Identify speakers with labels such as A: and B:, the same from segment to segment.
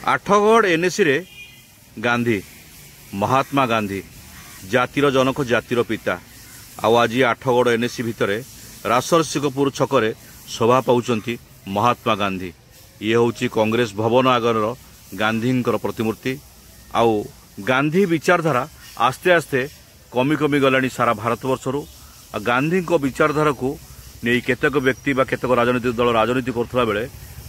A: Athgarh NAC रे गांधी महात्मा गांधी जातिर जनक जातिर पिता आज आठगढ़ एनएसी भितर रासरसिकपुर छकरे सभा पाउचंती महात्मा गांधी। ये हूँ कांग्रेस भवन आगर गांधी प्रतिमूर्ति। आउ गांधी विचारधारा आस्ते आस्ते कमी कमी गलानी सारा भारतवर्षर। गांधी विचारधारा को नहीं केतक व्यक्ति बा केतक राजनीतिक दल राजनीति करथला बेले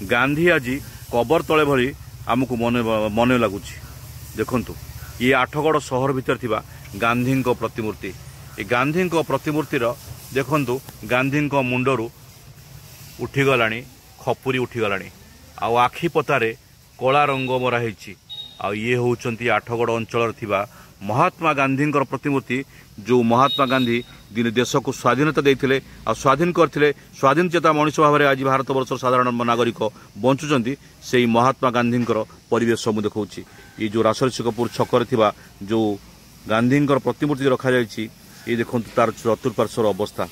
A: गांधी आज कबर तले भली आमको मन लगुच। देखंतु ये आठगढ़ सहर भितर थिबा गांधी प्रतिमूर्ति। ये गांधी प्रतिमूर्तिर देखंतु गांधी मुंडरू उठीगलानी खपुरी उठीगलानी आ आखि पतारे कला रंग मरा होईची। आ ये होउचंती आठगढ़ अंचल थिबा महात्मा गांधी प्रतिमूर्ति। जो महात्मा गांधी दिन देश को स्वाधीनता देते आ स्वाधीन करते स्वाधीन चेता मनुष्य भाव में आज भारत वर्ष साधारण नागरिक बंचुंट से महात्मा गांधी परिवेश मुझे देखा। ये जो रासरसिकपुर छकर थिबा जो गांधी प्रतिमूर्ति रखा जाइए ये देखो तार चतुर्पार्श्वर अवस्था।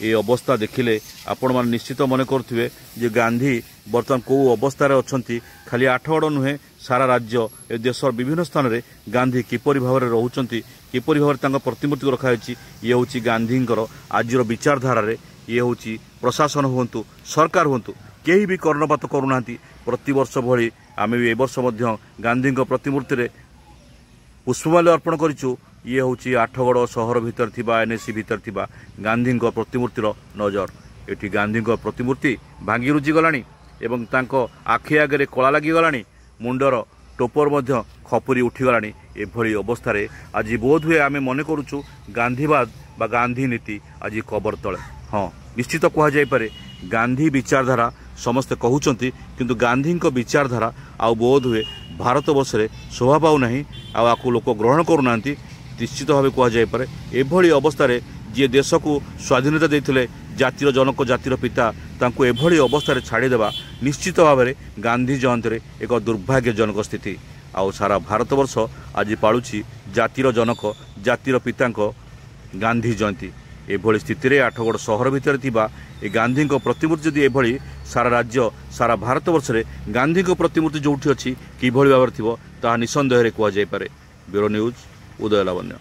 A: ये अवस्था देखिले आपण मान निश्चित मन करुवे जे गांधी बर्तमान कौ अवस्था अच्छी। खाली आठगढ़ नुहे सारा राज्य ए देश विभिन्न स्थान में गांधी किपरि भाव में रोचंती किपरि भाव में प्रतिमूर्ति रखाई। ये हूँ गांधी आज विचारधारा ये हूँ प्रशासन हुंतु सरकार हुंतु केही भी कर्णपात करूना। प्रतिवर्ष भली आम ए वर्ष गांधी प्रतिमूर्ति पुष्पमाल्य अर्पण करूँ। ये हूँ आठगढ़ सहर भितर थिबा एनएसी भितर थिबा गांधी प्रतिमूर्तिर नजर। एठी गांधी प्रतिमूर्ति भांगी रुजी गलानी एवं तांको आखि आगे कला लगी गलानी मुंडर टोपर मध्य खपुरी उठीगलानी। एभली अवस्था आज बोध हुए आम मन करुचु गांधीवाद बा गांधी नीति आज कबर तले। हाँ निश्चित कहुपर गांधी विचारधारा समस्ते कहते किंतु गांधी विचारधारा आ बोध हुए भारत वर्ष में शोभा पाऊना आपको लोक ग्रहण करूना। निश्चित भाव कहुपर एभली अवस्था जी देश को स्वाधीनता देते जातिर जनक जातिर पिता तांको एभली अवस्था छाड़देवा निश्चित भाव में गांधी जयंती एक दुर्भाग्यजनक स्थिति। आउ सारा भारत वर्ष आज पालुछि जातिर जनक जातिर पिता गांधी जयंती। एभली स्थिति आठगढ़ सहर भितर थिबा ए गांधी प्रतिमूर्ति जदि एभली सारा राज्य सारा भारत वर्ष में गांधी प्रतिमूर्ति जोठी अच्छी किभली भाव में थिबो ताहा निसंदेह कहुपर। ब्यूरो न्यूज उदय लावण्य।